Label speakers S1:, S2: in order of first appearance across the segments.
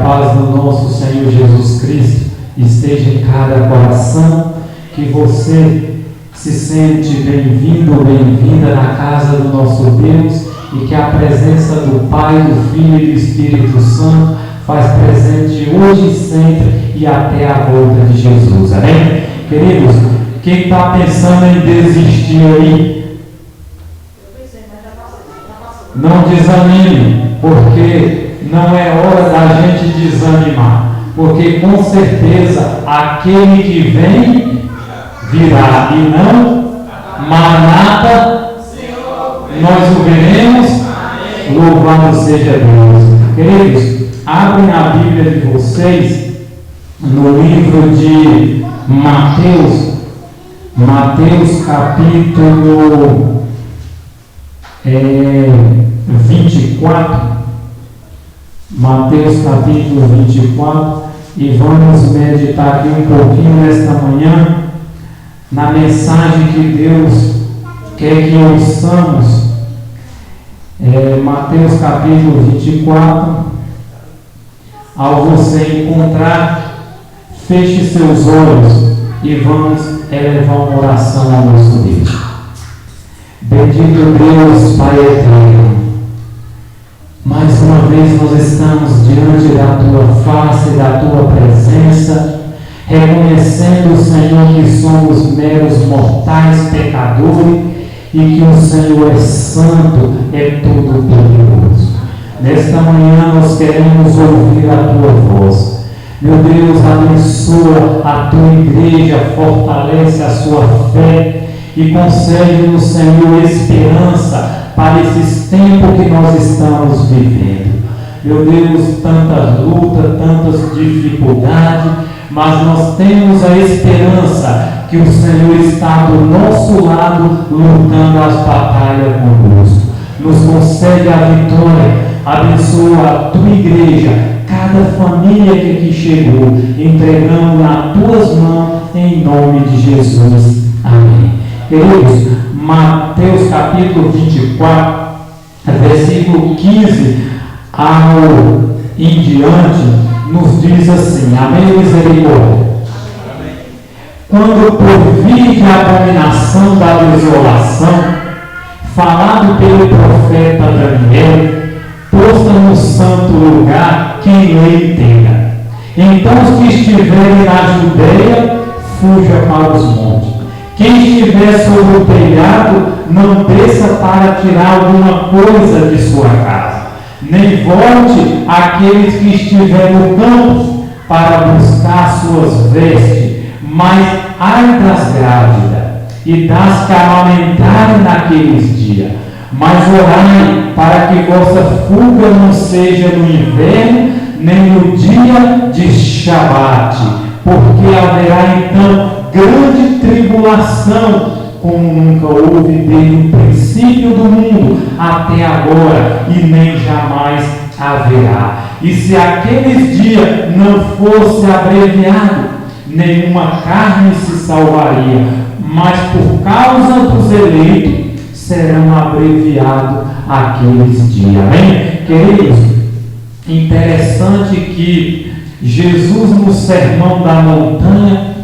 S1: paz do nosso Senhor Jesus Cristo esteja em cada coração, que você se sente bem-vindo ou bem-vinda na casa do nosso Deus e que a presença do Pai, do Filho e do Espírito Santo faz presente hoje e sempre e até a volta de Jesus. Amém? Queridos, quem está pensando em desistir aí, não desanime, porque não é hora da gente desanimar, porque com certeza aquele que vem virá, e não Maranata, nós o veremos. Louvado seja Deus. Queridos, abrem a Bíblia de vocês no livro de Mateus capítulo 24. Mateus capítulo 24, e vamos meditar aqui um pouquinho nesta manhã na mensagem que Deus quer que ouçamos. Mateus capítulo 24. Ao você encontrar, feche seus olhos e vamos elevar uma oração ao nosso Deus. Bendito Deus, Pai eterno, mais uma vez nós estamos diante da Tua face, da Tua presença, reconhecendo, Senhor, que somos meros mortais pecadores e que o Senhor é santo, é todo-poderoso. Nesta manhã nós queremos ouvir a Tua voz. Meu Deus, abençoa a Tua igreja, fortalece a sua fé e concede-nos, Senhor, esperança para esses tempos que nós estamos vivendo. Meu Deus, tantas lutas, tantas dificuldades, mas nós temos a esperança que o Senhor está do nosso lado, lutando as batalhas conosco. Nos concede a vitória, abençoa a Tua igreja, cada família que aqui chegou, entregando nas Tuas mãos, em nome de Jesus. Amém. Queridos, Mateus capítulo 24, versículo 15 em diante, nos diz assim: amém, misericórdia. Quando por vir de abominação da desolação, falado pelo profeta Daniel, posta no santo lugar, quem lhe entenda. Então os que estiverem na Judeia, fuja para os montes. Quem estiver sobre o telhado, não desça para tirar alguma coisa de sua casa, nem volte aqueles que estiverem no campo para buscar suas vestes, mas ai das grávidas e das que amamentarem naqueles dias. Mas orai para que vossa fuga não seja no inverno, nem no dia de Shabbat, porque haverá então grande tribulação, como nunca houve desde o princípio do mundo até agora, e nem jamais haverá. E se aqueles dias não fosse abreviado, nenhuma carne se salvaria, mas por causa dos eleitos serão abreviados aqueles dias. Amém? Queridos, interessante que Jesus, no Sermão da Montanha,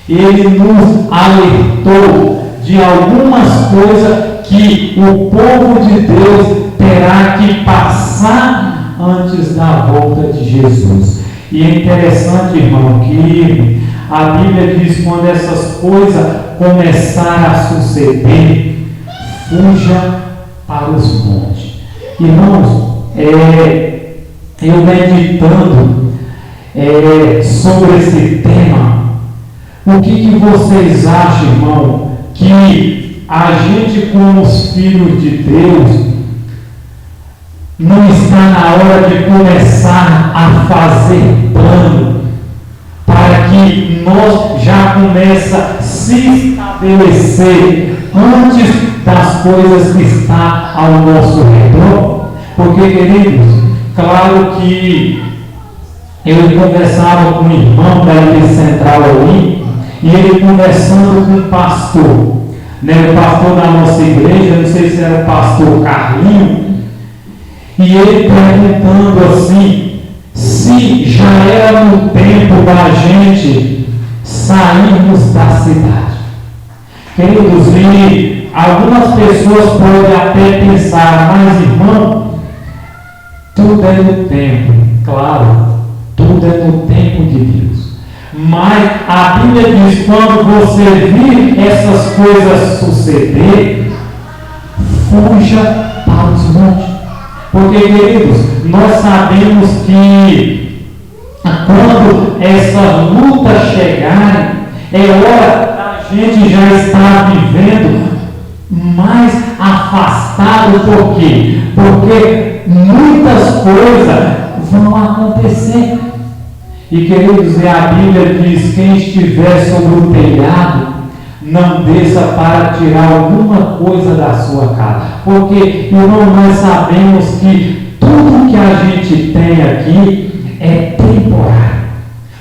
S1: ele nos alertou de algumas coisas que o povo de Deus terá que passar antes da volta de Jesus. E é interessante, irmão, que a Bíblia diz: quando essas coisas começarem a suceder, fuja para os montes. Irmãos, eu meditando sobre esse tema, o que vocês acham, irmão, que a gente, como os filhos de Deus, não está na hora de começar a fazer plano para que nós já comece a se estabelecer antes das coisas que estão ao nosso redor? Porque, queridos, claro que eu conversava com um irmão da Igreja Central ali, e ele conversando com o pastor, o pastor da nossa igreja, não sei se era o pastor Carlinho, e ele perguntando assim, se já era no tempo da gente sairmos da cidade. Queridos, e algumas pessoas podem até pensar, mas irmão, tudo é no tempo, claro, tudo é no tempo de Deus. Mas a Bíblia diz, quando você vir essas coisas suceder, fuja para os montes. Porque, queridos, nós sabemos que quando essas lutas chegarem, é hora da gente já estar vivendo mais afastado. Por quê? Porque muitas coisas vão acontecer. E, queridos, a Bíblia diz, quem estiver sobre o telhado, não desça para tirar alguma coisa da sua casa. Porque, irmão, nós sabemos que tudo que a gente tem aqui é temporário.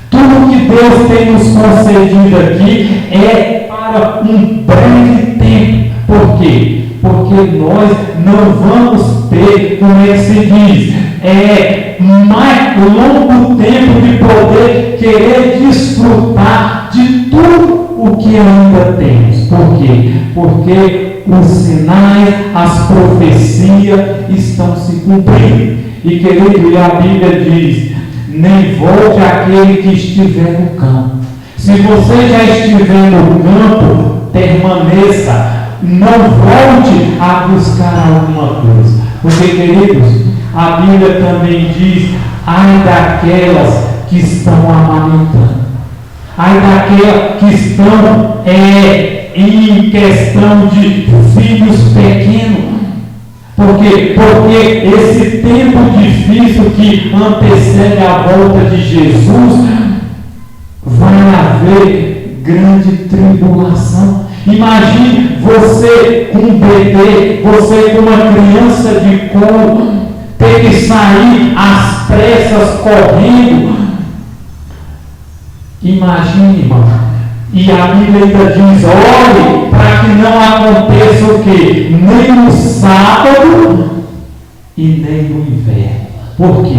S1: Tudo que Deus tem nos concedido aqui é para um breve tempo. Por quê? Porque nós não vamos ter, como é que se diz, mais longo tempo de poder querer desfrutar de tudo o que ainda temos. Por quê? Porque os sinais, as profecias estão se cumprindo. E, querido, e a Bíblia diz, nem volte aquele que estiver no campo. Se você já estiver no campo, permaneça. Não volte a buscar alguma coisa. Porque, queridos, a Bíblia também diz, ai daquelas que estão amamentando. Ai daquelas que estão em questão de filhos pequenos. Por quê? Porque esse tempo difícil que antecede a volta de Jesus, vai haver grande tribulação. Imagine você com um bebê, você com uma criança de colo, ter que sair às pressas correndo. Imagine, irmão. E a Bíblia ainda diz, olhe para que não aconteça o quê? Nem no sábado e nem no inverno. Por quê?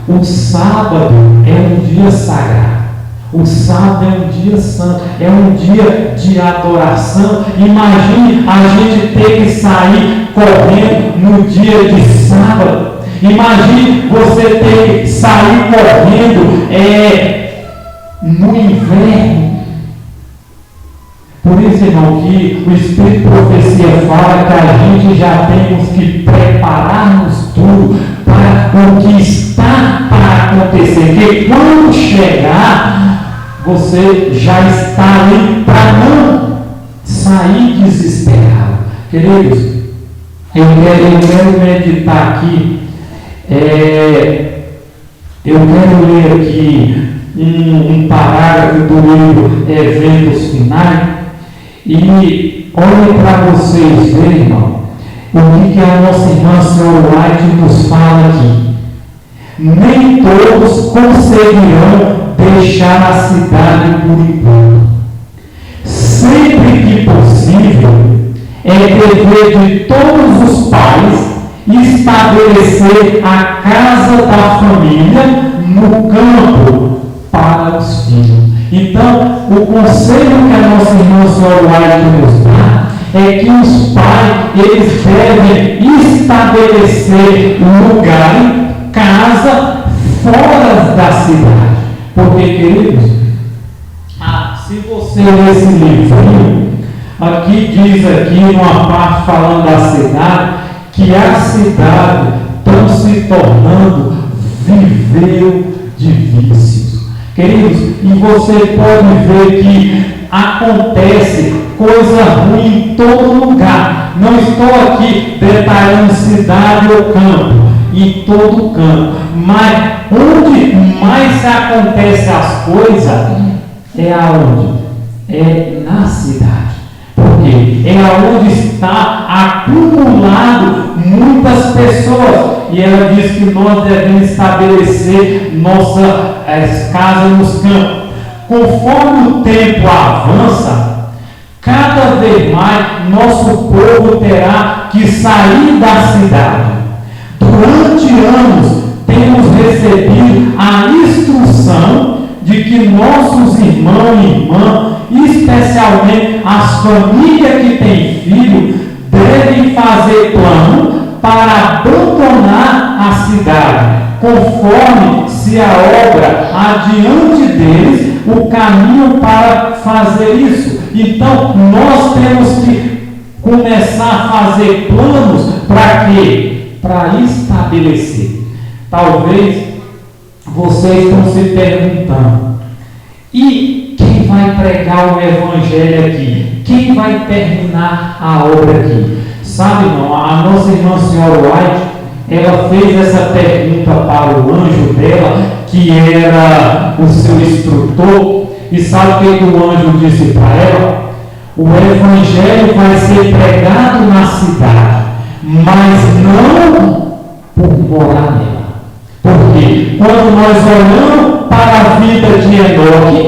S1: O sábado é um dia sagrado. O sábado é um dia santo, é um dia de adoração. Imagine a gente ter que sair correndo no dia de sábado. Imagine você ter que sair correndo no inverno. Por isso, irmão, que o Espírito de Profecia fala que a gente já temos que preparar-nos tudo para o que está para acontecer. Porque quando chegar, você já está ali para não sair desesperado. Queridos, eu quero meditar aqui. Eu quero ler aqui um parágrafo do livro Eventos Finais. E olhem para vocês verem, irmão, o que a nossa irmã Senhora White nos fala aqui. Nem todos conseguirão deixar a cidade por enquanto. Sempre que possível, é dever de todos os pais estabelecer a casa da família no campo para os filhos. Então, o conselho que a nossa irmã Senhora White nos dá é que os pais, eles devem estabelecer lugar, casa, fora da cidade. Porque, queridos, se você ler esse livrinho, aqui diz aqui, numa parte falando da cidade, que a cidade está se tornando viveiro de vícios. Queridos, e você pode ver que acontece coisa ruim em todo lugar. Não estou aqui detalhando cidade ou campo, em todo campo, mas onde mais acontece as coisas é aonde? É na cidade. Porque é aonde está acumulado muitas pessoas. E ela diz que nós devemos estabelecer nossas casas nos campos. Conforme o tempo avança, cada vez mais nosso povo terá que sair da cidade. Durante anos temos recebido a instrução de que nossos irmãos e irmãs, especialmente as famílias que têm filho, devem fazer plano para abandonar a cidade, conforme se a obra adiante deles o caminho para fazer isso. Então, nós temos que começar a fazer planos para quê? Para estabelecer. Talvez vocês estão se perguntando: e quem vai pregar o Evangelho aqui? Quem vai terminar a obra aqui? Sabe, não? A nossa irmã Senhora White, ela fez essa pergunta para o anjo dela, que era o seu instrutor, e sabe o que o anjo disse para ela? O Evangelho vai ser pregado na cidade, mas não por morar nela. Porque quando nós olhamos para a vida de Enoque,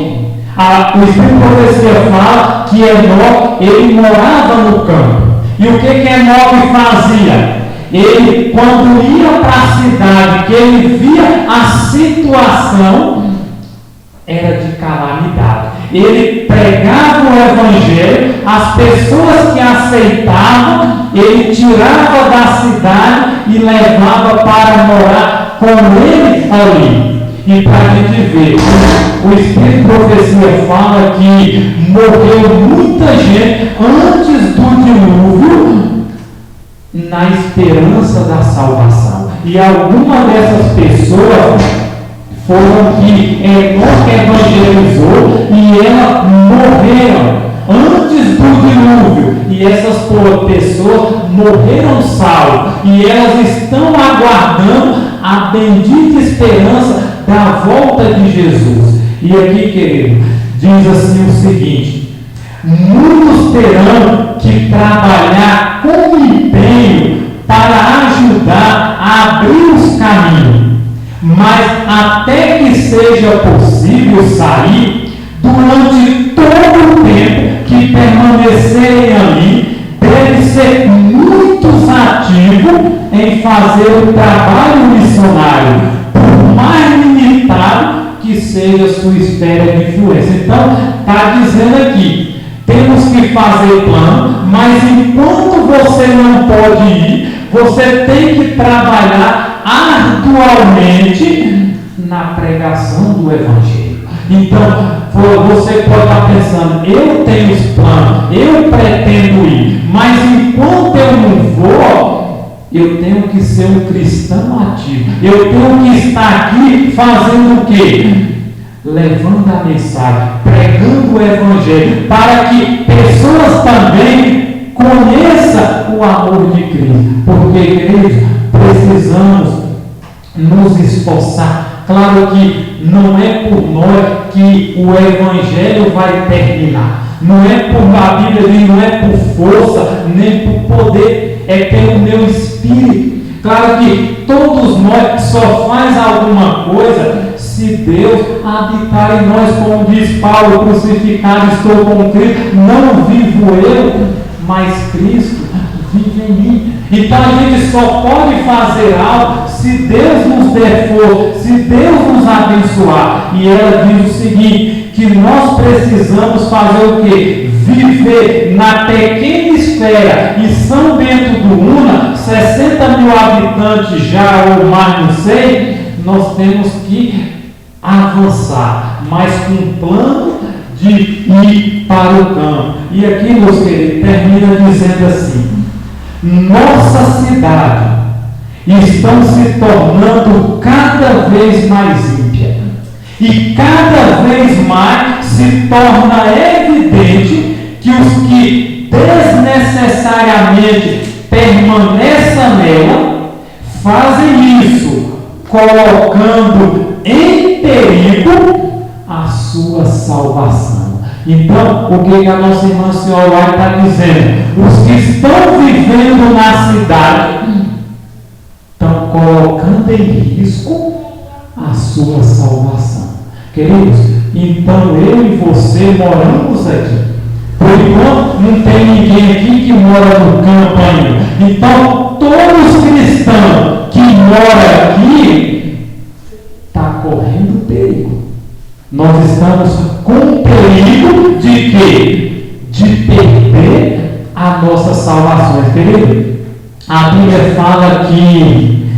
S1: o Espírito de Profecia fala que Enoque, ele morava no campo. E o que Enoque fazia? Ele, quando ia para a cidade, que ele via a situação, era de calamidade. Ele pregava o Evangelho, as pessoas que aceitavam, ele tirava da cidade e levava para morar com ele ali. E para a gente ver, o Espírito de Profecia fala que morreu muita gente antes do dilúvio na esperança da salvação. E algumas dessas pessoas foram que Enoque evangelizou e elas morreram antes do dilúvio. E essas pessoas morreram salvas. E elas estão aguardando a bendita esperança da volta de Jesus. E aqui, querido, diz assim o seguinte: muitos terão que trabalhar com empenho para ajudar a abrir os caminhos, mas até que seja possível sair, durante todo o tempo que permanecerem ali, deve ser muitos ativos em fazer o trabalho missionário, por mais limitado que seja a sua esfera de influência. Então, está dizendo aqui, temos que fazer plano, mas enquanto você não pode ir, você tem que trabalhar arduamente na pregação do Evangelho. Então, você pode estar pensando: eu tenho esse plano, eu pretendo ir, mas enquanto eu não vou, eu tenho que ser um cristão ativo. Eu tenho que estar aqui fazendo o quê? Levando a mensagem, pregando o Evangelho, para que pessoas também conheçam o amor de Cristo. Porque, queridos, precisamos nos esforçar. Claro que não é por nós que o Evangelho vai terminar. Não é por, a Bíblia diz, não é por força, nem por poder, é pelo meu Espírito. Claro que todos nós só faz alguma coisa se Deus habitar em nós, como diz Paulo: crucificado estou com Cristo, não vivo eu, mas Cristo vive em mim. Então a gente só pode fazer algo se Deus nos der força, se Deus nos abençoar. E ela diz o seguinte, que nós precisamos fazer o quê? Viver na pequena esfera. E São Bento do Una, 60 mil habitantes já ou mais, não sei, nós temos que avançar, mas com um plano de ir para o campo. E aqui, meus queridos, termina dizendo assim: nossa cidade estão se tornando cada vez mais ímpia, e cada vez mais se torna evidente que os que desnecessariamente permaneçam nela fazem isso colocando em perigo a sua salvação. Então, o que a nossa irmã Senhora White está dizendo? Os que estão vivendo na cidade estão colocando em risco a sua salvação. Queridos, então eu e você moramos aqui. Por enquanto, não tem ninguém aqui que mora no campo ainda. Então, todos os cristãos que moram aqui nós estamos com perigo de quê? De perder a nossa salvação, querido. A Bíblia fala que,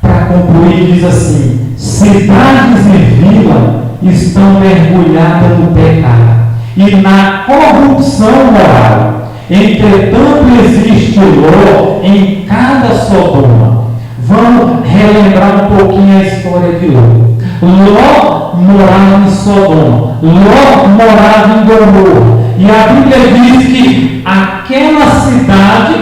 S1: para concluir, diz assim: cidades e vilas estão mergulhadas no pecado e na corrupção moral. Entretanto, existe Ló em cada Sodoma. Vamos relembrar um pouquinho a história de Ló. Ló morava em Sodoma, Ló morava em Gomorra, e a Bíblia diz que aquela cidade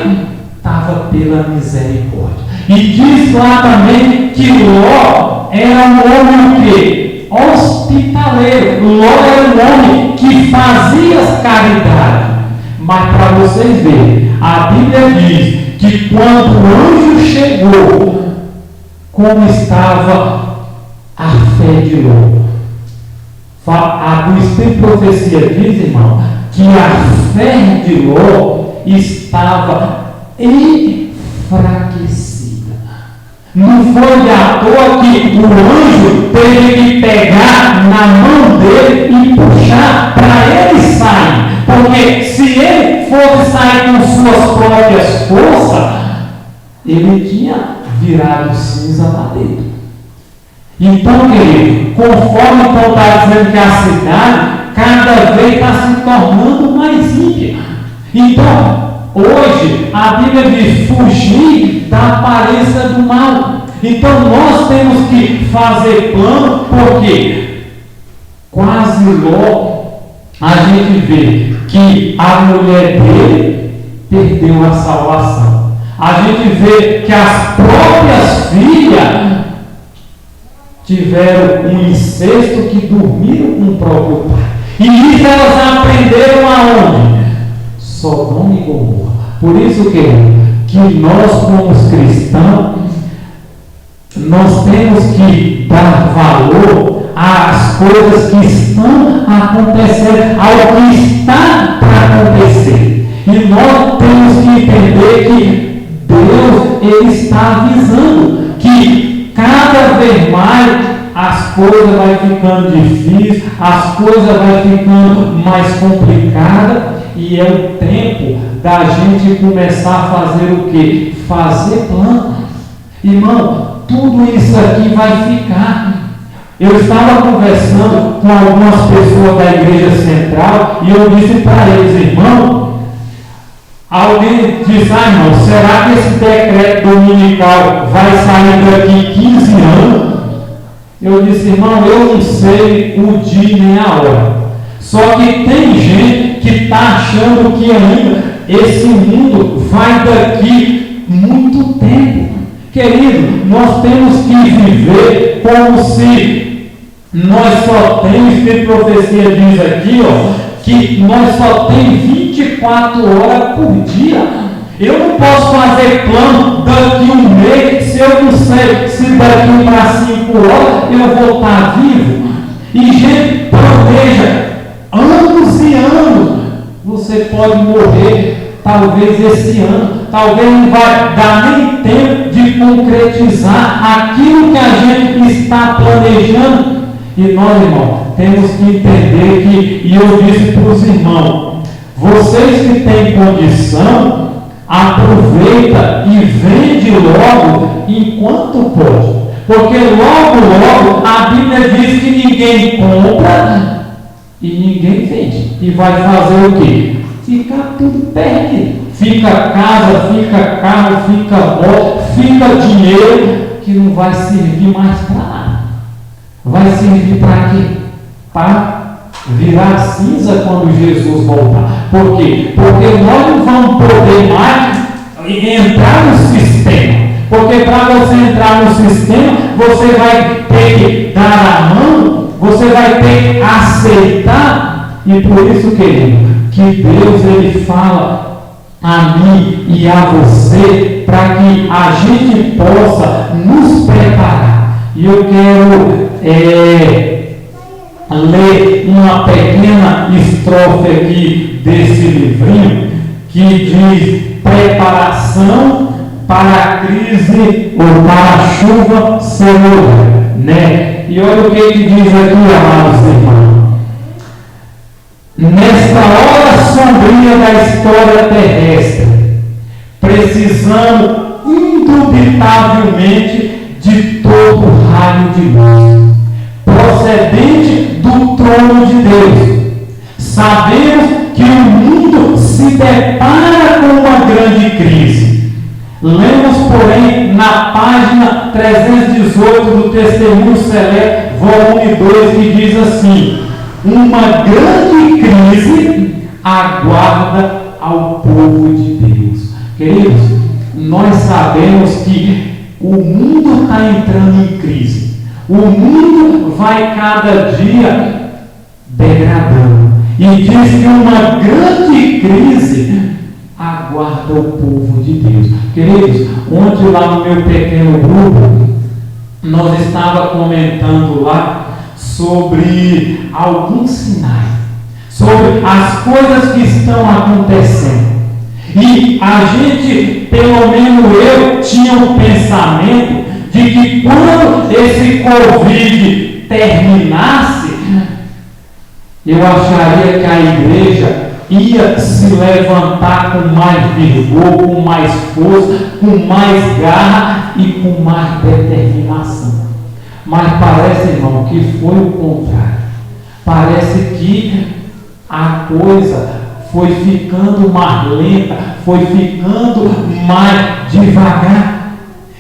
S1: estava pela misericórdia. E diz lá também que Ló era um homem o quê? Hospitaleiro. Ló era um homem que fazia caridade. Mas para vocês verem, a Bíblia diz que quando o anjo chegou, como estava a fé de Ló. O Espírito de Profecia diz, irmão, que a fé de Ló estava enfraquecida. Não foi à toa que o anjo teve que pegar na mão dele e puxar para ele sair. Porque se ele fosse sair com suas próprias forças, ele tinha virado cinza lá dentro. Então, querido, conforme então está dizendo que a cidade cada vez está se tornando mais ímpia. Então, hoje, a Bíblia diz fugir da aparência do mal. Então, nós temos que fazer plano, porque quase logo a gente vê que a mulher dele perdeu a salvação. A gente vê que as próprias filhas tiveram um incesto, que dormiram com o próprio pai. E isso elas aprenderam aonde? Sodoma e Gomorra. Por isso que nós, como cristãos, nós temos que dar valor às coisas que estão acontecendo, ao que está para acontecer. E nós temos que entender que Deus, Ele está avisando que cada vez mais as coisas vão ficando difíceis, as coisas vão ficando mais complicadas, e é o tempo da gente começar a fazer o quê? Fazer plano. Irmão, tudo isso aqui vai ficar. Eu estava conversando com algumas pessoas da igreja central e eu disse para eles, irmão, alguém disse, irmão, será que esse decreto dominical vai sair daqui 15 anos? Eu disse, irmão, eu não sei o dia nem a hora. Só que tem gente que está achando que ainda esse mundo vai daqui muito tempo. Querido, nós temos que viver como se nós só temos, que profecia diz aqui, que nós só temos 24 horas por dia. Eu não posso fazer plano daqui um mês, se eu não sei se daqui para 5 horas eu vou estar vivo. E gente planeja anos e anos. Você pode morrer talvez esse ano, talvez não vai dar nem tempo de concretizar aquilo que a gente está planejando. E nós, irmãos, temos que entender que, e eu disse para os irmãos, vocês que têm condição, aproveita e vende logo enquanto pode. Porque logo a Bíblia diz que ninguém compra e ninguém vende. E vai fazer o quê? Ficar tudo perdido. Fica casa, fica carro, fica moto, fica dinheiro que não vai servir mais para nada. Vai servir para quê? Para virar cinza quando Jesus voltar. Por quê? Porque nós não vamos poder mais entrar no sistema. Porque para você entrar no sistema, você vai ter que dar a mão, você vai ter que aceitar. E por isso, querido, que Deus ele fala a mim e a você para que a gente possa nos preparar. E eu quero ler uma pequena estrofe aqui desse livrinho que diz: preparação para a crise ou para a chuva ser né? E olha o que diz aqui, amados irmãos. Nesta hora sombria da história terrestre, precisamos indubitavelmente de todo raio de luz, procedente do trono de Deus. Sabemos que o mundo se depara com uma grande crise. Lemos, porém, na página 318 do Testemunho Seleto, volume 2, que diz assim: uma grande crise aguarda ao povo de Deus. Queridos, nós sabemos que o mundo está entrando em crise. O mundo vai cada dia degradando. E diz que uma grande crise aguarda o povo de Deus. Queridos, ontem lá no meu pequeno grupo, nós estávamos comentando lá sobre alguns sinais, sobre as coisas que estão acontecendo. E a gente, pelo menos eu, tinha um pensamento de que quando esse Covid terminasse, eu acharia que a igreja ia se levantar com mais vigor, com mais força, com mais garra e com mais determinação. Mas parece, irmão, que foi o contrário. Parece que a coisa foi ficando mais lenta, foi ficando mais devagar.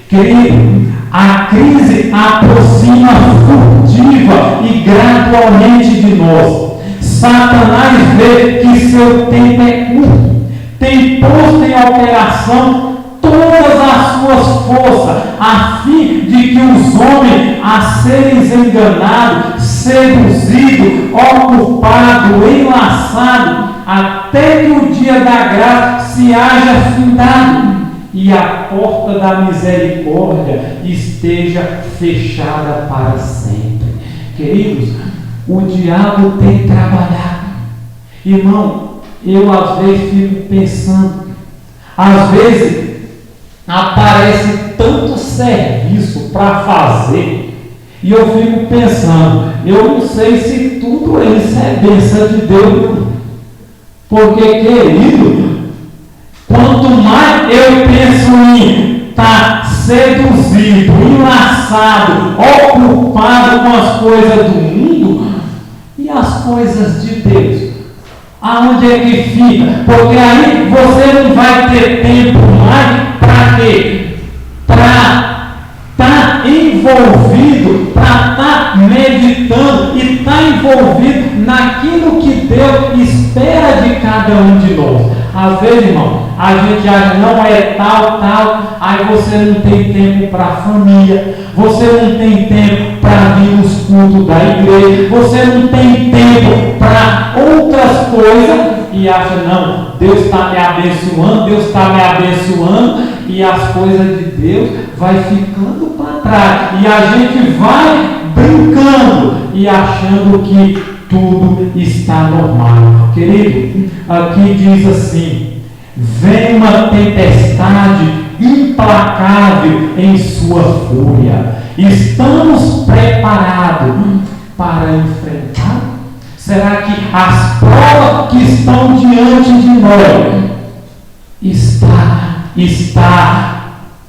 S1: Querido, a crise aproxima furtiva e gradualmente de nós. Satanás vê que seu tempo é curto, tem posto em operação todas as suas forças, a fim de que os homens, a serem enganados, seduzidos, ocupados, enlaçados, até que o dia da graça se haja findado e a porta da misericórdia esteja fechada para sempre. Queridos, o diabo tem trabalhado. Irmão, eu às vezes fico pensando, às vezes aparece tanto serviço para fazer, e eu fico pensando, eu não sei se tudo isso é bênção de Deus, porque, querido, quanto mais eu penso em estar seduzido, enlaçado, ocupado com as coisas do mundo, e as coisas de Deus, aonde é que fica? Porque aí você não vai ter tempo mais para quê? Para estar envolvido, para estar meditando e estar envolvido naquilo que Deus espera de cada um de nós. Às vezes, irmão, a gente acha, não é tal, aí você não tem tempo para a família, você não tem tempo para vir nos cultos da igreja, você não tem tempo para outras coisas, e acha, não, Deus está me abençoando, e as coisas de Deus vai ficando para trás, e a gente vai brincando e achando que tudo está normal. Querido, aqui diz assim: vem uma tempestade implacável em sua fúria. Estamos preparados para enfrentar? Será que as provas que estão diante de nós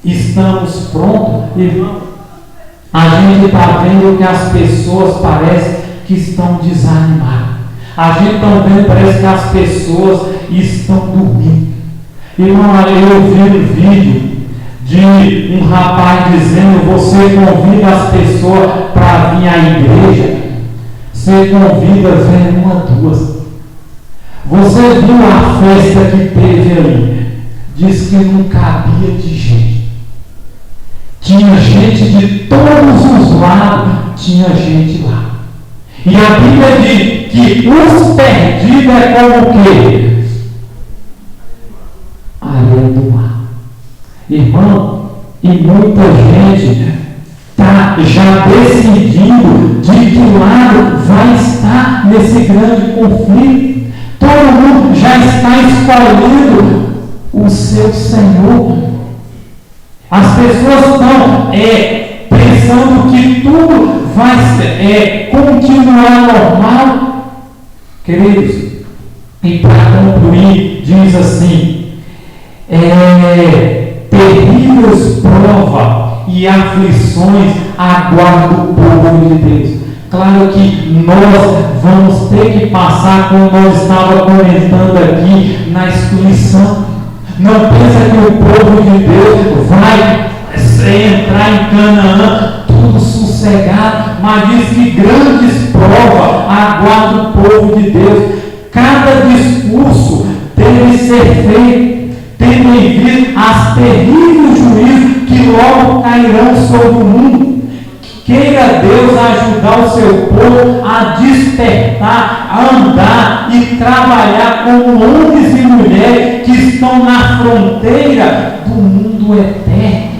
S1: estamos prontos? Irmão, a gente está vendo que as pessoas parecem que estão desanimadas. A gente está vendo, parece que as pessoas estão dormindo. Irmão, eu vi um vídeo de um rapaz dizendo: você convida as pessoas para vir à igreja, você convida, vem uma, duas. Você viu a festa que teve ali? Diz que não cabia de gente. Tinha gente de todos os lados, tinha gente lá. E a Bíblia diz que os perdidos é como o quê? Areia do mar. Irmão, e muita gente está já decidindo de que lado vai estar nesse grande conflito. Todo mundo já está escolhendo o seu Senhor. As pessoas estão pensando que tudo vai continuar normal. Queridos, e para concluir, diz assim: terríveis provas e aflições aguardam o povo de Deus. Claro que nós vamos ter que passar, como nós estávamos comentando aqui, na excluição. Não pensa que o povo de Deus vai entrar em Canaã tudo sossegado, mas diz que grandes provas aguardam o povo de Deus. Cada discurso deve ser feito tendo em vista as terríveis juízos que logo cairão sobre o mundo. Queira Deus ajudar o seu povo a despertar, a andar e trabalhar como homens e mulheres que estão na fronteira do mundo eterno.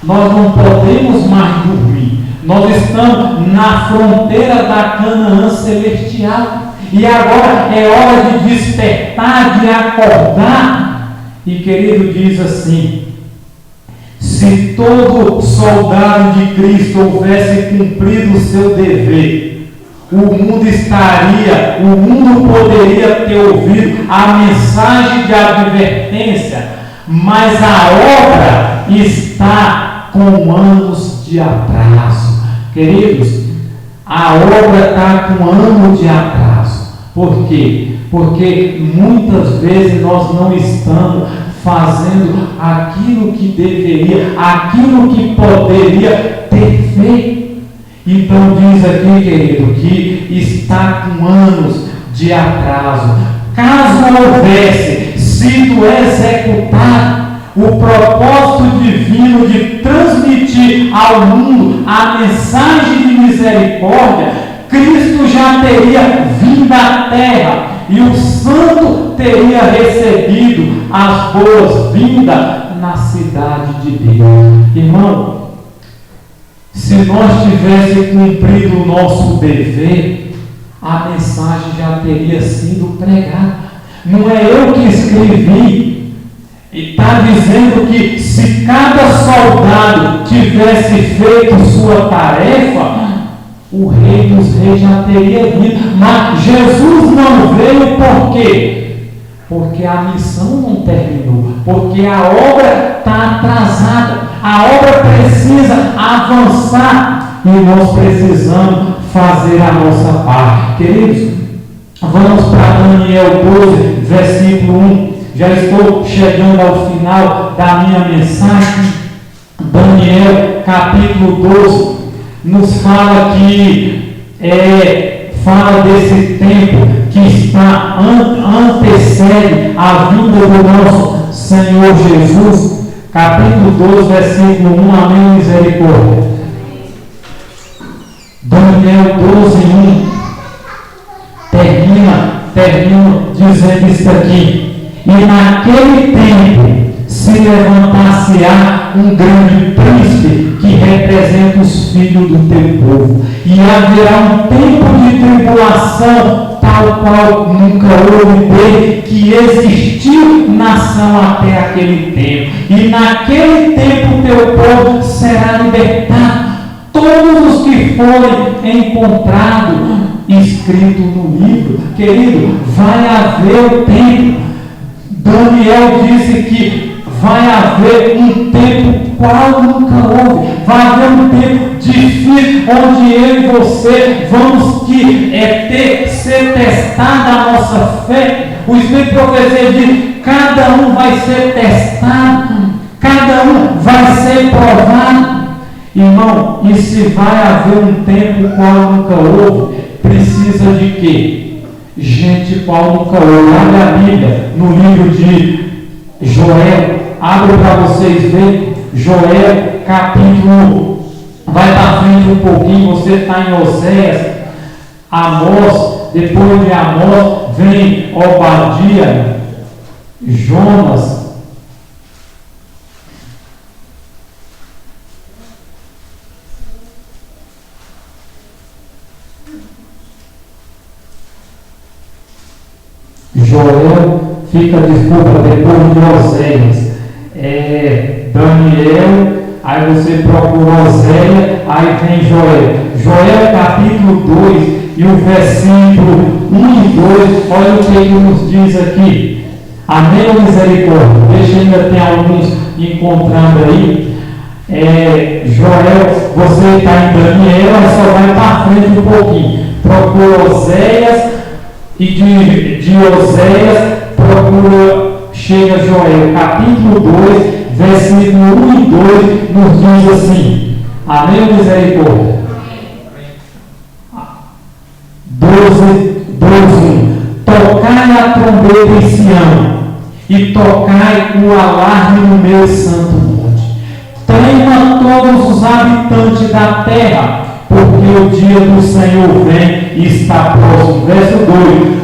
S1: Nós não podemos mais dormir. Nós estamos na fronteira da Canaã celestial. E agora é hora de despertar, de acordar. E querido, diz assim: se todo soldado de Cristo houvesse cumprido o seu dever, o mundo poderia ter ouvido a mensagem de advertência, mas a obra está com anos de atraso. Queridos, a obra está com anos de atraso. Por quê? Porque muitas vezes nós não estamos fazendo aquilo que deveria, aquilo que poderia ter feito. Então diz aqui, querido, que está com anos de atraso. Caso houvesse sido executado o propósito divino de transmitir ao mundo a mensagem de misericórdia, Cristo já teria vindo à terra e o santo teria recebido as boas-vindas na cidade de Deus. Irmão, se nós tivéssemos cumprido o nosso dever, a mensagem já teria sido pregada. Não é eu que escrevi. Está dizendo que se cada soldado tivesse feito sua tarefa, o Rei dos Reis já teria vindo. Mas Jesus não veio por quê? Porque a missão não terminou. Porque a obra está atrasada. A obra precisa avançar. E nós precisamos fazer a nossa parte. Queridos, vamos para Daniel 12, versículo 1. Já estou chegando ao final da minha mensagem. Daniel, capítulo 12, nos fala que fala desse tempo que está antecede a vinda do nosso Senhor Jesus. Capítulo 12, versículo 1. Amém, misericórdia. Daniel 12, 1. Termina dizendo isso aqui: e naquele tempo se levantar-se-á um grande príncipe que representa os filhos do teu povo, e haverá um tempo de tribulação tal qual nunca houve desde que existiu nação até aquele tempo, e naquele tempo teu povo será libertado. Todos os que forem encontrados escritos no livro, querido, vai haver o tempo. Daniel disse que vai haver um tempo qual nunca houve. Vai haver um tempo difícil onde eu e você vamos ser testada a nossa fé. O Espírito de profecia diz: cada um vai ser testado, cada um vai ser provado. Irmão, e se vai haver um tempo qual nunca houve, precisa de quê? Gente qual nunca houve. Abre a Bíblia no livro de Joel. Abre para vocês verem. Joel, capítulo. Vai para frente um pouquinho. Você está em Oséias, Amós. Depois de Amós vem Obadia, Jonas. Joel, fica, desculpa, depois de Oséias, Daniel, aí você procura Oséias, aí vem Joel. Joel capítulo 2 e o versículo 1 e 2, olha o que ele nos diz aqui. Amém ou misericórdia? Deixa ainda tem alguns encontrando aí. Joel, você está em Daniel, mas só vai para frente um pouquinho. Procura Oséias e de Oséias chega Joel, capítulo 2, versículo 1 e 2, nos diz assim. Amém ou misericórdia? 12:1. Tocai a trombeta em Sião e tocai o alarme no meu santo monte. Trema todos os habitantes da terra, porque o dia do Senhor vem e está próximo. Verso 2.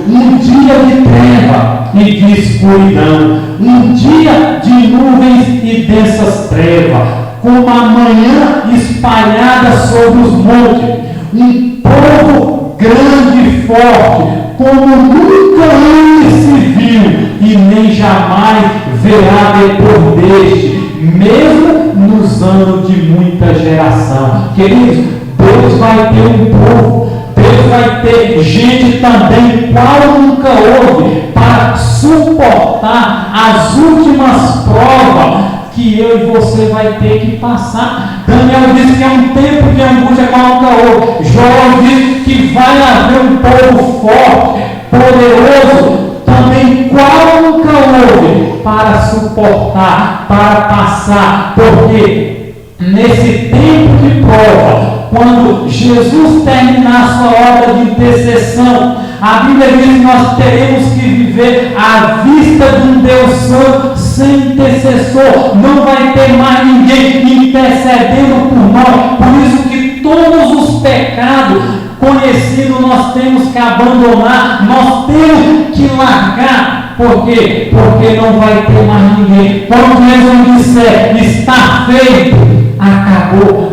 S1: Um dia de treva e de escuridão, um dia de nuvens e densas trevas, como a manhã espalhada sobre os montes, um povo grande e forte, como nunca antes se viu, e nem jamais verá depois deste, mesmo nos anos de muita geração. Queridos, Deus vai ter um povo, Deus vai ter gente também, qual nunca houve, para suportar as últimas provas que eu e você vai ter que passar. Daniel diz que é um tempo de angústia qual nunca houve. Joel diz que vai haver um povo forte, poderoso, também qual nunca houve, para suportar, para passar, porque nesse tempo de prova, quando Jesus terminar a sua obra de intercessão, a Bíblia diz que nós teremos que viver à vista de um Deus Santo, sem intercessor. Não vai ter mais ninguém intercedendo por nós. Por isso que todos os pecados conhecidos nós temos que abandonar, nós temos que largar. Por quê? Porque não vai ter mais ninguém. Quando Jesus disser, está feito, acabou.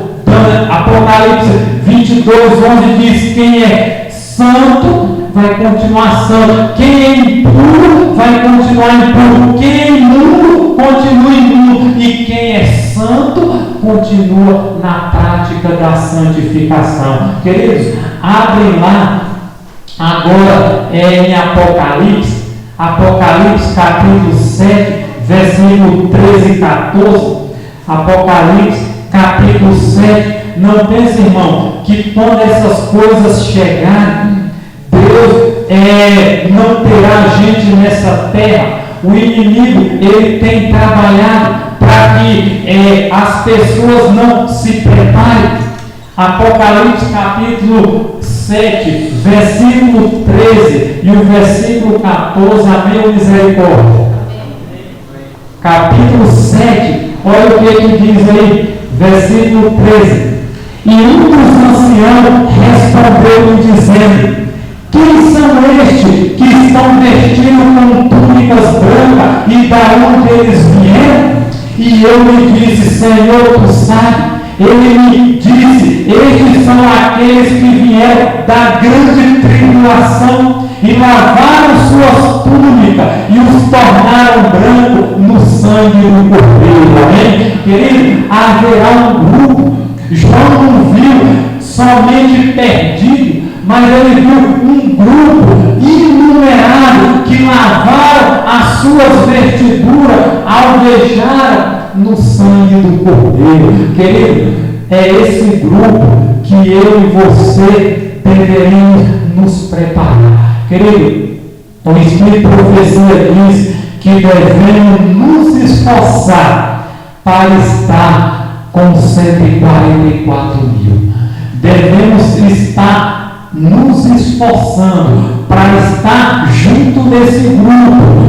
S1: Apocalipse 22:11 diz: quem é santo vai continuar santo, quem é impuro vai continuar impuro, quem é imundo continua imundo, e quem é santo continua na prática da santificação. Queridos, abrem lá agora em Apocalipse capítulo 7, versículo 13 e 14. Apocalipse capítulo 7, não pense, irmão, que quando essas coisas chegarem, Deus não terá gente nessa terra. O inimigo, ele tem trabalhado para que as pessoas não se preparem. Apocalipse capítulo 7, versículo 13 e o versículo 14, amém ou misericórdia? Capítulo 7, olha o que ele diz aí. Versículo 13. E um dos anciãos respondeu-lhe dizendo: quem são estes que estão vestidos com túnicas brancas e da onde eles vieram? E eu lhe disse: Senhor, tu sabes. Ele me disse: estes são aqueles que vieram da grande tribulação e lavaram suas túnicas e os tornaram brancos no sangue do Cordeiro. Amém? Querido, haverá um grupo. João não viu somente perdido, mas ele viu um grupo inumerável que lavaram as suas vestiduras, alvejaram no sangue do Cordeiro. Querido, é esse grupo que eu e você deveríamos nos preparar. Querido, o Espírito de Profecia diz que devemos nos esforçar para estar com 144 mil. Devemos estar nos esforçando para estar junto desse grupo,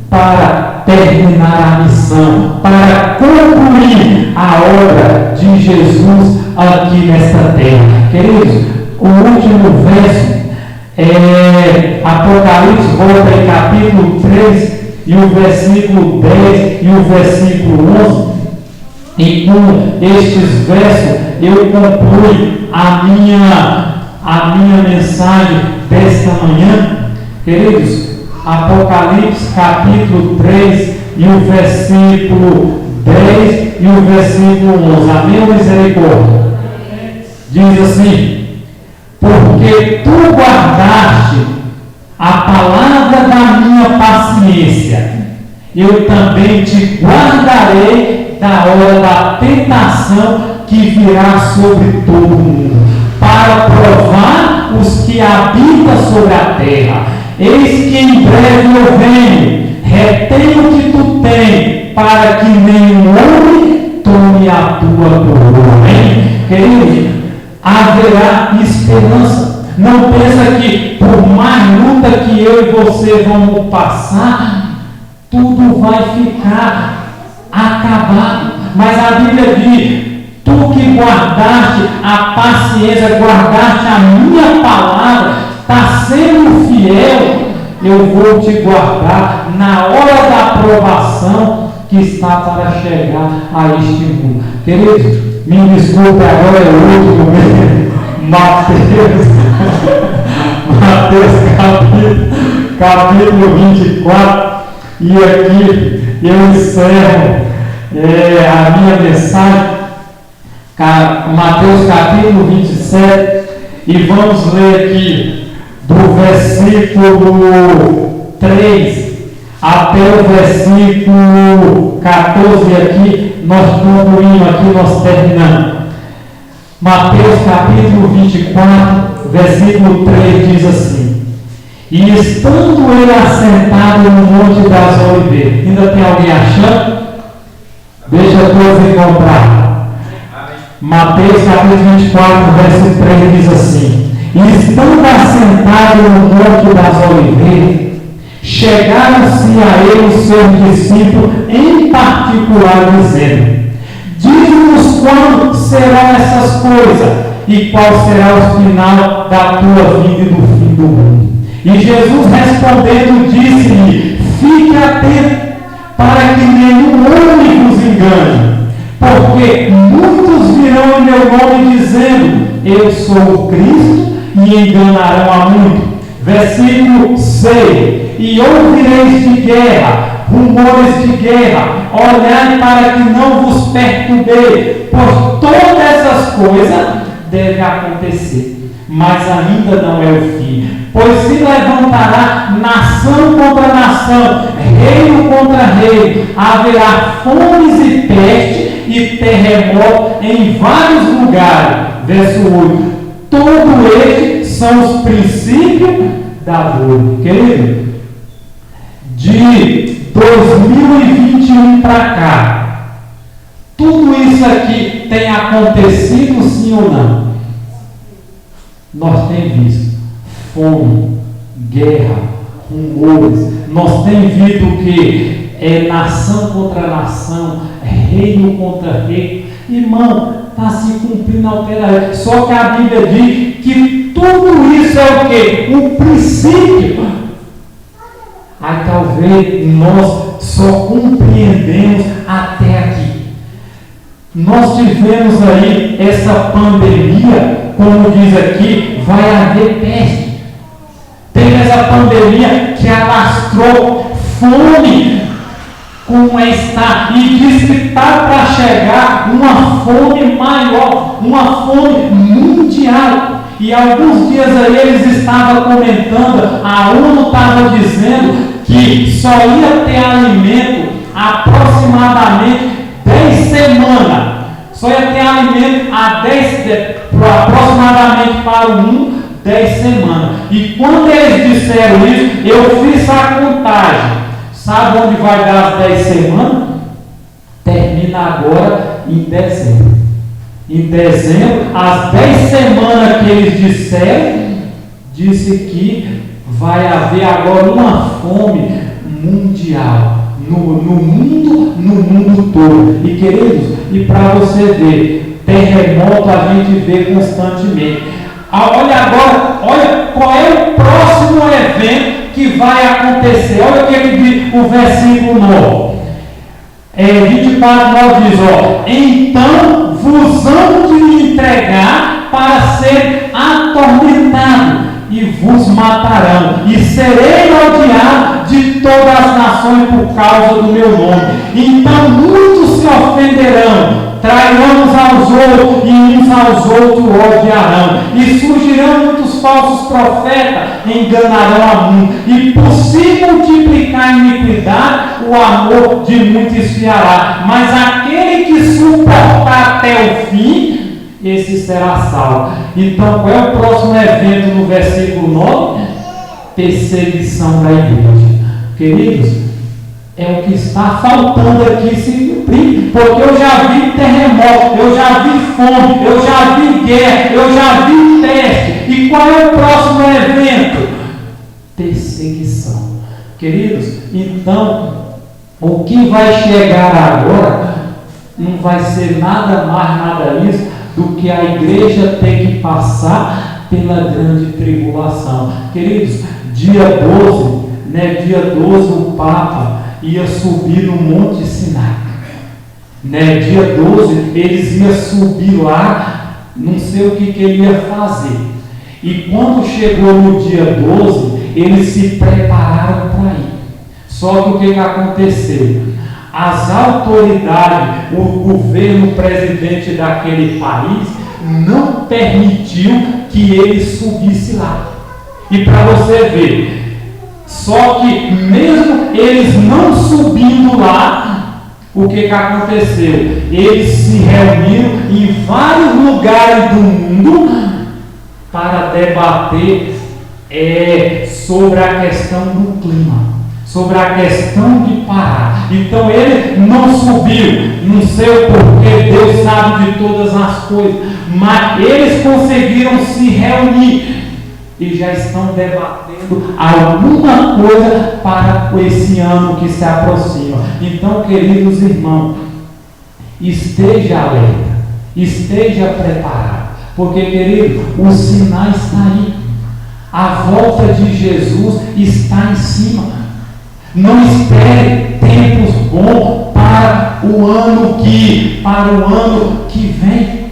S1: para terminar a missão, para concluir a obra de Jesus aqui nesta terra. Queridos, o último verso Apocalipse, volta em capítulo 3 e o versículo 10 e o versículo 11. E com estes versos eu concluo a minha mensagem desta manhã. Queridos, Apocalipse capítulo 3 e o versículo 10 e o versículo 11. Amém, misericórdia? Diz assim: porque tu guardaste a palavra da minha paciência, eu também te guardarei da hora da tentação que virá sobre todo mundo, para provar os que habitam sobre a terra. Eis que em breve eu venho, retém o que tu tens, para que nenhum homem tome a tua coroa. Amém? Queridos, haverá esperança. Não pensa que por mais luta que eu e você vamos passar, tudo vai ficar acabado. Mas a Bíblia diz: tu que guardaste a paciência, guardaste a minha palavra, está sendo fiel, eu vou te guardar na hora da provação que está para chegar a este mundo. Queridos, me desculpe, agora é o último mesmo. Mateus capítulo 24, e aqui eu encerro a minha mensagem, Mateus capítulo 27, e vamos ler aqui do versículo 3 até o versículo 14, aqui nós concluímos, aqui nós terminamos. Mateus capítulo 24, versículo 3 diz assim: e estando ele assentado no monte das oliveiras. Ainda tem alguém achando? Deixa todos encontrar. Mateus capítulo 24, versículo 3 diz assim: e estando assentado no monte das oliveiras, chegaram-se a ele os seus discípulos em particular, dizendo: diz-nos quando serão essas coisas e qual será o final da tua vida e do fim do mundo. E Jesus respondendo disse-lhe: fique atento para que nenhum homem vos engane, porque muitos virão em meu nome dizendo: eu sou o Cristo, e enganarão a muito. Versículo 6: e ouvireis de guerra, rumores de guerra, olhai para que não vos perturbeis, pois todas essas coisas devem acontecer, mas ainda não é o fim. Pois se levantará nação contra nação, reino contra reino, haverá fomes e peste e terremoto em vários lugares. Verso 8: todo estes são os princípios da dor. Querido, de 2021 para cá, tudo isso aqui tem acontecido, sim ou não? Nós temos visto fome, guerra, rumores. Nós temos visto o que? Nação contra nação, reino contra reino. Irmão, está se cumprindo a alteração. Só que a Bíblia diz que tudo isso é o que? O princípio. Aí talvez nós só compreendemos até aqui. Nós tivemos aí essa pandemia, como diz aqui, vai haver peste. Teve essa pandemia que alastrou fome, como está, e diz que está para chegar uma fome maior, uma fome mundial. E alguns dias aí eles estavam comentando, a ONU estava dizendo que só ia ter alimento aproximadamente 10 semanas. Só ia ter alimento aproximadamente para o mundo 10 semanas. E quando eles disseram isso, eu fiz a contagem. Sabe onde vai dar as 10 semanas? Termina agora em dezembro. Em dezembro, as 10 semanas que eles disseram, disse que vai haver agora uma fome mundial. No mundo todo. E queridos, e para você ver, terremoto a gente vê constantemente. Olha agora, olha qual é o próximo evento que vai acontecer. Olha o que ele diz, o versículo 9. 24, 9 diz: então vos hão de entregar para ser atormentado, e vos matarão, e serei odiado de todas as nações por causa do meu nome. Então muitos se ofenderão, trairão uns aos outros e uns aos outros odiarão. E surgirão muitos falsos profetas, enganarão a muitos. E por se multiplicar a iniquidade, o amor de muitos esfriará. Mas aquele que suportar até o fim, esse será salvo. Então, qual é o próximo evento no versículo 9? Perseguição da igreja. Queridos, é o que está faltando aqui se cumprir, porque eu já vi terremoto, eu já vi fome, eu já vi guerra, eu já vi peste. E qual é o próximo evento? Perseguição. Queridos, então, o que vai chegar agora não vai ser nada mais, nada isso, do que a igreja tem que passar pela grande tribulação. Queridos, dia 12, dia 12 o Papa ia subir no Monte Sinai. Dia 12 eles iam subir lá, não sei o que ele ia fazer. E quando chegou no dia 12, eles se prepararam para ir. Só que o que aconteceu? As autoridades, o governo, o presidente daquele país, não permitiu que ele subisse lá. E para você ver, só que mesmo eles não subindo lá, o que aconteceu? Eles se reuniram em vários lugares do mundo para debater sobre a questão do clima, sobre a questão de parar. Então ele não subiu, não sei o porquê, Deus sabe de todas as coisas, mas eles conseguiram se reunir e já estão debatendo alguma coisa para esse ano que se aproxima. Então, queridos irmãos, esteja alerta, esteja preparado, porque, querido, o sinal está aí, a volta de Jesus está em cima. Não espere tempos bons para o ano que vem.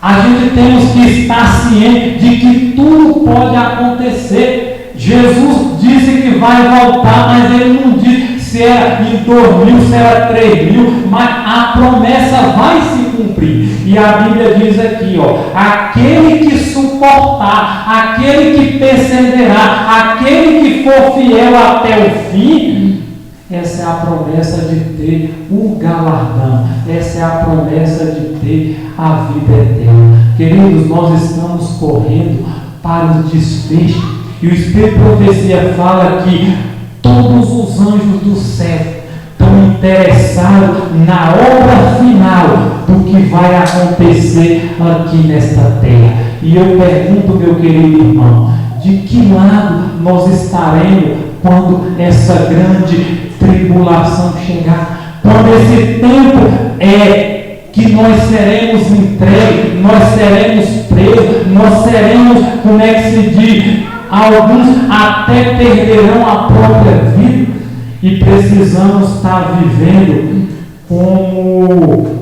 S1: A gente temos que estar ciente de que tudo pode acontecer. Jesus disse que vai voltar, mas ele não disse se era em 2000, se era 3000, mas a promessa vai se cumprir. E a Bíblia diz aqui, aquele que suportar, aquele que perseverar, aquele que for fiel até o fim, essa é a promessa de ter o galardão, essa é a promessa de ter a vida eterna. Queridos, nós estamos correndo para o desfecho, e o Espírito de Profecia fala que todos os anjos do céu estão interessados na obra final do que vai acontecer aqui nesta terra. E eu pergunto, meu querido irmão, de que lado nós estaremos quando essa grande tribulação chegar? Quando esse tempo que nós seremos entregues, nós seremos presos, nós seremos, como é que se diz? Alguns até perderão a própria vida, e precisamos estar vivendo como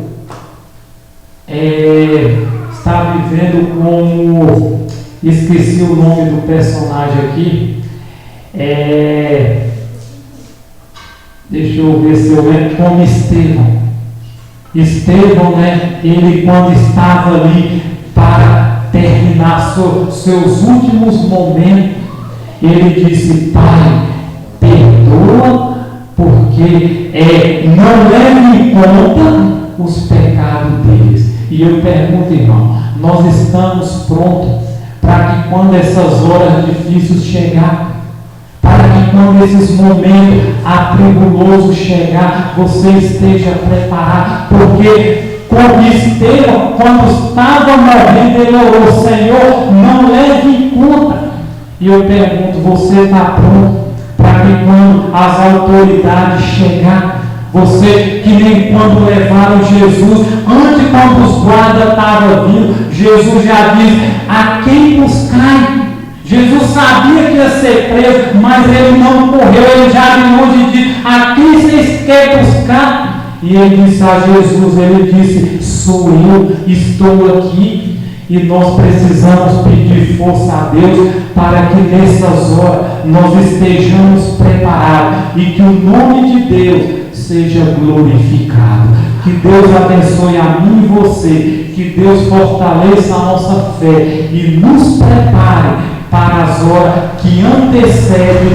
S1: esqueci o nome do personagem aqui, deixa eu ver se eu lembro, como Estevão, ele quando estava ali para terminar seus últimos momentos, ele disse: Pai, perdoa, porque não leve em conta os pecados deles. E eu pergunto, irmão, nós estamos prontos para que quando essas horas difíceis chegar, para que quando esses momentos atribulosos chegar, você esteja preparado, porque como Estevão, quando estava morrendo, ele orou: Senhor, não leve em conta. E eu pergunto, você está pronto para que quando as autoridades chegarem, você que nem quando levaram Jesus, antes quando os guardas estavam vindo, Jesus já disse: a quem buscai? Jesus sabia que ia ser preso, mas ele não correu, ele já de longe disse: a quem vocês querem buscar? E ele disse a Jesus, ele disse: sou eu, estou aqui. E nós precisamos pedir força a Deus para que nessas horas nós estejamos preparados e que o nome de Deus seja glorificado. Que Deus abençoe a mim e você, que Deus fortaleça a nossa fé e nos prepare para as horas que antecedem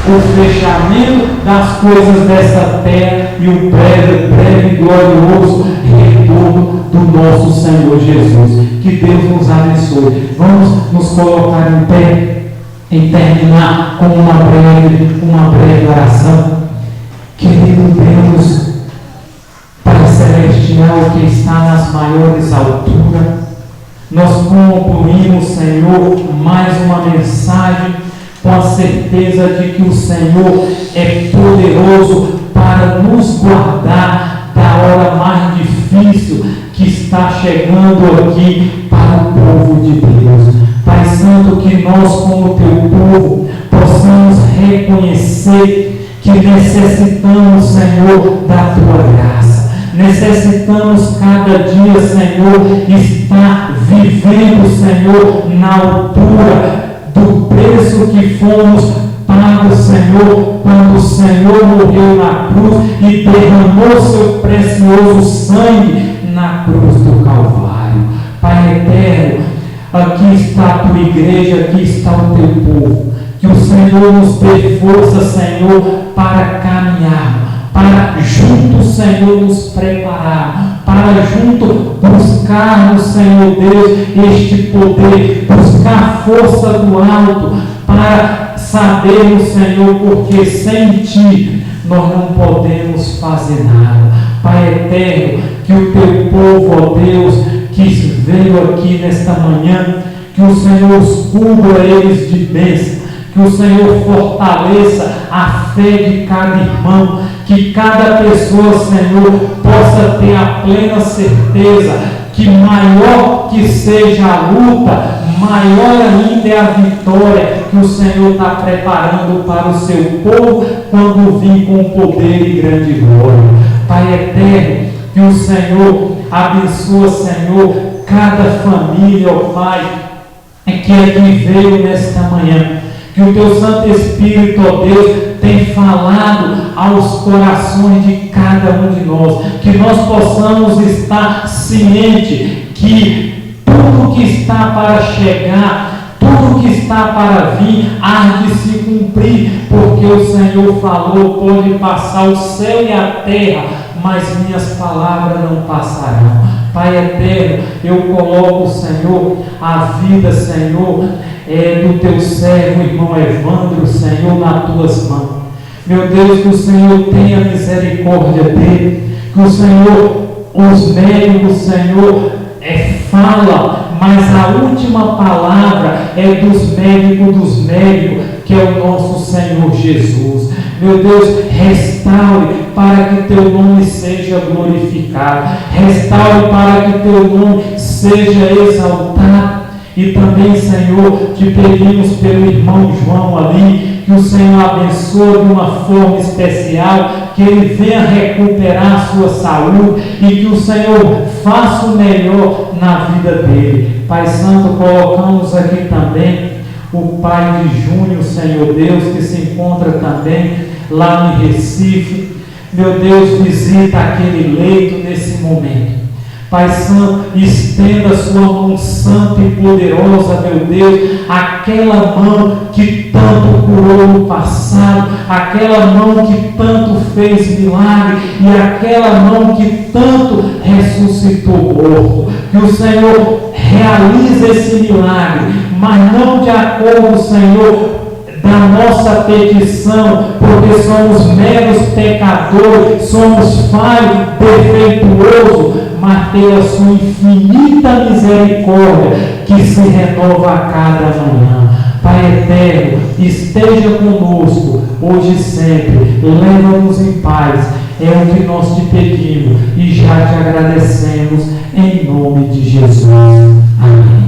S1: o fechamento das coisas dessa terra e o breve e glorioso retorno do nosso Senhor Jesus. Que Deus nos abençoe. Vamos nos colocar em pé e terminar com uma breve oração. Querido Deus, Pai Celestial que está nas maiores alturas, nós concluímos, Senhor, mais uma mensagem com a certeza de que o Senhor é poderoso para nos guardar da hora mais difícil que está chegando aqui para o povo de Deus. Pai Santo, que nós, como teu povo, possamos reconhecer que necessitamos, Senhor, da tua graça. Necessitamos cada dia, Senhor, estar vivendo, Senhor, na altura do preço que fomos pagos, Senhor, quando o Senhor morreu na cruz e derramou seu precioso sangue na cruz do Calvário. Pai eterno, aqui está a tua igreja, aqui está o teu povo. Que o Senhor nos dê força, Senhor, para caminhar, para junto, Senhor, nos preparar, para junto buscarmos, Senhor Deus, este poder, buscar força do alto, para sabermos, Senhor, porque sem Ti nós não podemos fazer nada. Pai eterno, que o teu povo, ó Deus, que veio aqui nesta manhã, que o Senhor os cubra eles de bênção, que o Senhor fortaleça a fé de cada irmão, que cada pessoa, Senhor, possa ter a plena certeza que maior que seja a luta, maior ainda é a vitória que o Senhor está preparando para o seu povo quando vir com poder e grande glória. Pai eterno, que o Senhor abençoe, Senhor, cada família, ó Pai, que aqui veio nesta manhã. Que o teu Santo Espírito, ó Deus, tem falado aos corações de cada um de nós. Que nós possamos estar cientes que tudo que está para chegar, tudo que está para vir, há de se cumprir, porque o Senhor falou: pode passar o céu e a terra, mas minhas palavras não passarão. Pai eterno, eu coloco, Senhor, a vida, Senhor, do teu servo, irmão Evandro, Senhor, nas tuas mãos. Meu Deus, que o Senhor tenha misericórdia dele, que o Senhor, os médicos, Senhor, fala, mas a última palavra é dos médicos, que é o nosso Senhor Jesus. Meu Deus, restaure para que teu nome seja glorificado, restaure para que teu nome seja exaltado. E também, Senhor, te pedimos pelo irmão João ali, que o Senhor abençoe de uma forma especial, que ele venha recuperar a sua saúde e que o Senhor faça o melhor na vida dele. Pai Santo, colocamos aqui também o pai de Júnior, Senhor Deus, que se encontra também lá em Recife. Meu Deus, visita aquele leito nesse momento. Pai Santo, estenda a sua mão santa e poderosa, meu Deus, aquela mão que tanto curou no passado, aquela mão que tanto fez milagre e aquela mão que tanto ressuscitou morto. Que o Senhor realize esse milagre, mas não de acordo, Senhor, da nossa petição, porque somos meros pecadores, somos falhos, defeituosos, mas pela sua infinita misericórdia que se renova a cada manhã. Pai eterno, esteja conosco hoje e sempre, leva-nos em paz, é o que nós te pedimos e já te agradecemos em nome de Jesus. Amém.